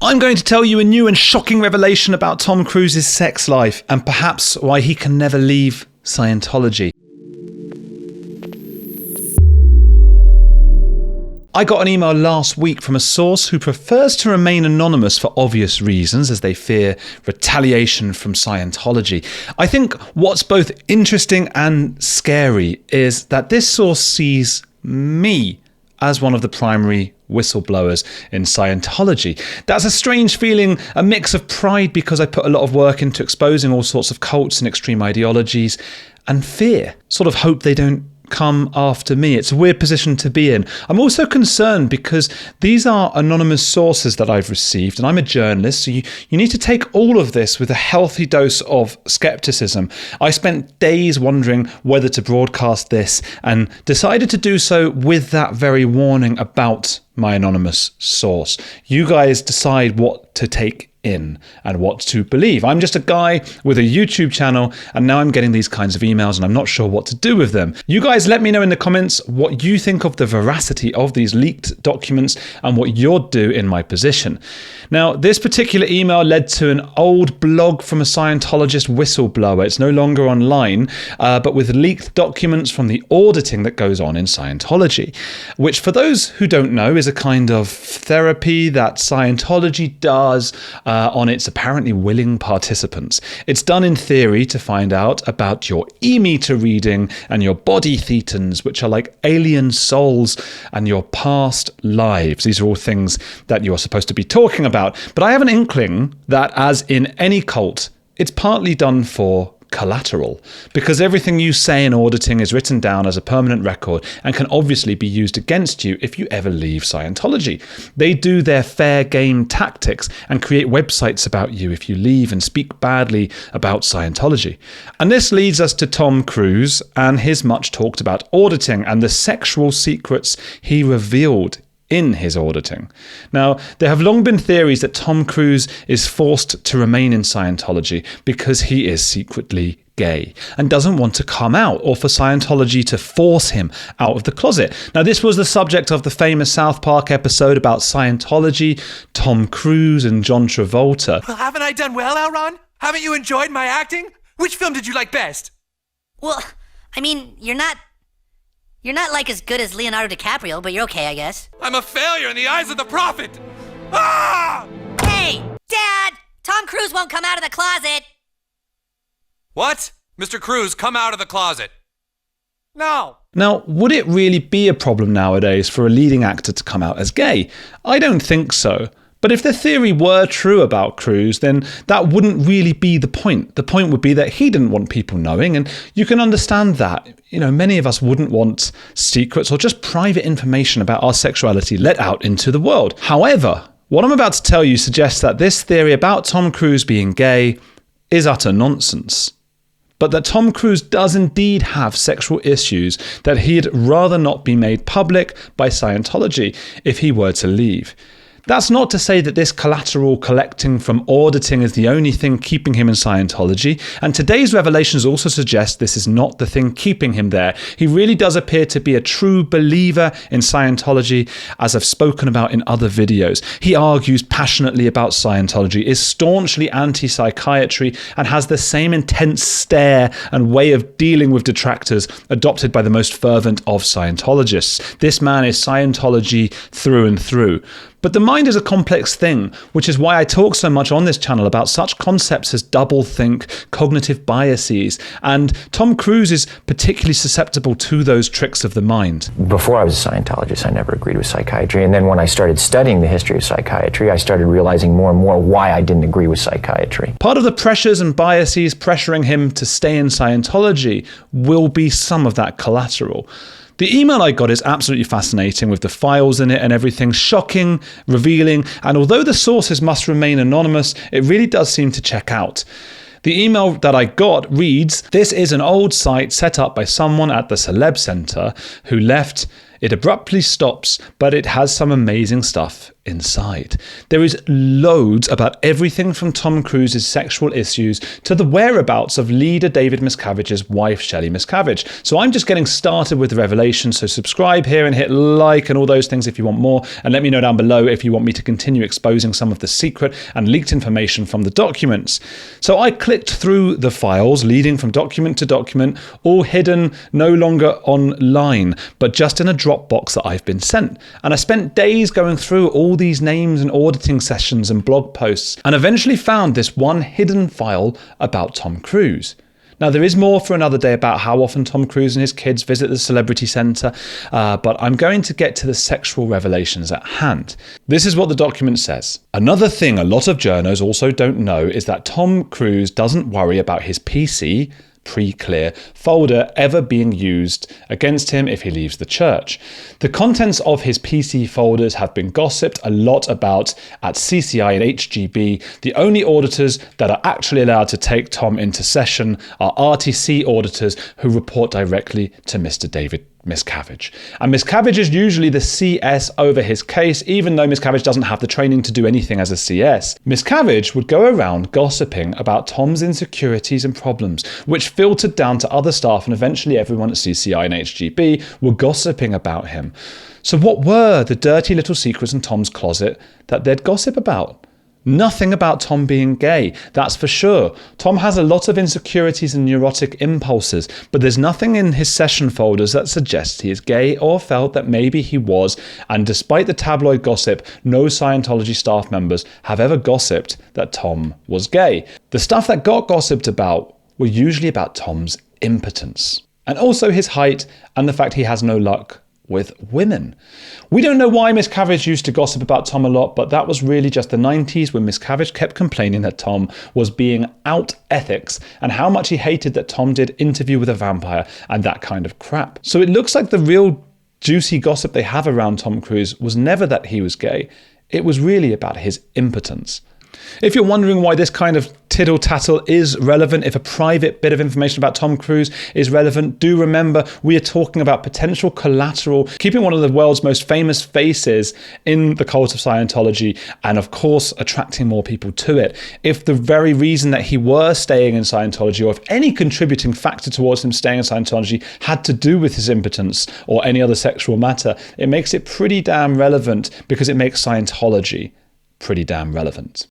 I'm going to tell you a new and shocking revelation about Tom Cruise's sex life and perhaps why he can never leave Scientology. I got an email last week from a source who prefers to remain anonymous for obvious reasons, as they fear retaliation from Scientology. I think what's both interesting and scary is that this source sees me as one of the primary whistleblowers in Scientology. That's a strange feeling, a mix of pride because I put a lot of work into exposing all sorts of cults and extreme ideologies, and fear, sort of hope they don't come after me. It's a weird position to be in. I'm also concerned because these are anonymous sources that I've received, and I'm a journalist, so you need to take all of this with a healthy dose of skepticism. I spent days wondering whether to broadcast this and decided to do so with that very warning about my anonymous source. You guys decide what to take in and what to believe. I'm just a guy with a YouTube channel, and now I'm getting these kinds of emails and I'm not sure what to do with them. You guys let me know in the comments what you think of the veracity of these leaked documents and what you'd do in my position. Now, this particular email led to an old blog from a Scientologist whistleblower. It's no longer online, but with leaked documents from the auditing that goes on in Scientology, which, for those who don't know, is a kind of therapy that Scientology does on its apparently willing participants. It's done in theory to find out about your e-meter reading and your body thetans, which are like alien souls, and your past lives. These are all things that you're supposed to be talking about. But I have an inkling that, as in any cult, it's partly done for collateral, because everything you say in auditing is written down as a permanent record and can obviously be used against you if you ever leave Scientology. They do their fair game tactics and create websites about you if you leave and speak badly about Scientology. And this leads us to Tom Cruise and his much talked about auditing and the sexual secrets he revealed in his auditing. Now, there have long been theories that Tom Cruise is forced to remain in Scientology because he is secretly gay and doesn't want to come out, or for Scientology to force him out of the closet. Now, this was the subject of the famous South Park episode about Scientology, Tom Cruise and John Travolta. Well, haven't I done well, Elron? Haven't you enjoyed my acting? Which film did you like best? Well, I mean, you're not like as good as Leonardo DiCaprio, but you're okay, I guess. I'm a failure in the eyes of the prophet! Ah! Hey, Dad! Tom Cruise won't come out of the closet! What? Mr. Cruise, come out of the closet. No. Now, would it really be a problem nowadays for a leading actor to come out as gay? I don't think so. But if the theory were true about Cruise, then that wouldn't really be the point. The point would be that he didn't want people knowing, and you can understand that. You know, many of us wouldn't want secrets or just private information about our sexuality let out into the world. However, what I'm about to tell you suggests that this theory about Tom Cruise being gay is utter nonsense. But that Tom Cruise does indeed have sexual issues that he'd rather not be made public by Scientology if he were to leave. That's not to say that this collateral collecting from auditing is the only thing keeping him in Scientology, and today's revelations also suggest this is not the thing keeping him there. He really does appear to be a true believer in Scientology, as I've spoken about in other videos. He argues passionately about Scientology, is staunchly anti-psychiatry, and has the same intense stare and way of dealing with detractors adopted by the most fervent of Scientologists. This man is Scientology through and through. But the mind is a complex thing, which is why I talk so much on this channel about such concepts as doublethink, cognitive biases, and Tom Cruise is particularly susceptible to those tricks of the mind. Before I was a Scientologist, I never agreed with psychiatry, and then when I started studying the history of psychiatry, I started realizing more and more why I didn't agree with psychiatry. Part of the pressures and biases pressuring him to stay in Scientology will be some of that collateral. The email I got is absolutely fascinating, with the files in it and everything, shocking, revealing, and although the sources must remain anonymous, it really does seem to check out. The email that I got reads, "This is an old site set up by someone at the Celeb Center who left. It abruptly stops, but it has some amazing stuff inside. There is loads about everything from Tom Cruise's sexual issues to the whereabouts of leader David Miscavige's wife, Shelley Miscavige. So I'm just getting started with the revelation, so subscribe here and hit like and all those things if you want more, and let me know down below if you want me to continue exposing some of the secret and leaked information from the documents. So I clicked through the files leading from document to document, all hidden, no longer online, but just in a Dropbox that I've been sent. And I spent days going through all these names and auditing sessions and blog posts, and eventually found this one hidden file about Tom Cruise. Now, there is more for another day about how often Tom Cruise and his kids visit the Celebrity Centre, but I'm going to get to the sexual revelations at hand. This is what the document says. Another thing a lot of journos also don't know is that Tom Cruise doesn't worry about his PC, pre-clear folder ever being used against him if he leaves the church. The contents of his PC folders have been gossiped a lot about at CCI and HGB. The only auditors that are actually allowed to take Tom into session are RTC auditors who report directly to Mr. David Miscavige. And Miscavige is usually the CS over his case, even though Miscavige doesn't have the training to do anything as a CS. Miscavige would go around gossiping about Tom's insecurities and problems, which filtered down to other staff, and eventually everyone at CCI and HGB were gossiping about him. So what were the dirty little secrets in Tom's closet that they'd gossip about? Nothing about Tom being gay, that's for sure. Tom has a lot of insecurities and neurotic impulses, but there's nothing in his session folders that suggests he is gay or felt that maybe he was, and despite the tabloid gossip, no Scientology staff members have ever gossiped that Tom was gay. The stuff that got gossiped about were usually about Tom's impotence, and also his height and the fact he has no luck with women. We don't know why Miscavige used to gossip about Tom a lot, but that was really just the 90s when Miscavige kept complaining that Tom was being out ethics and how much he hated that Tom did Interview with a Vampire and that kind of crap. So it looks like the real juicy gossip they have around Tom Cruise was never that he was gay. It was really about his impotence. If you're wondering why this kind of tittle-tattle is relevant, if a private bit of information about Tom Cruise is relevant, do remember we are talking about potential collateral, keeping one of the world's most famous faces in the cult of Scientology, and of course attracting more people to it. If the very reason that he were staying in Scientology, or if any contributing factor towards him staying in Scientology had to do with his impotence or any other sexual matter, it makes it pretty damn relevant, because it makes Scientology pretty damn relevant.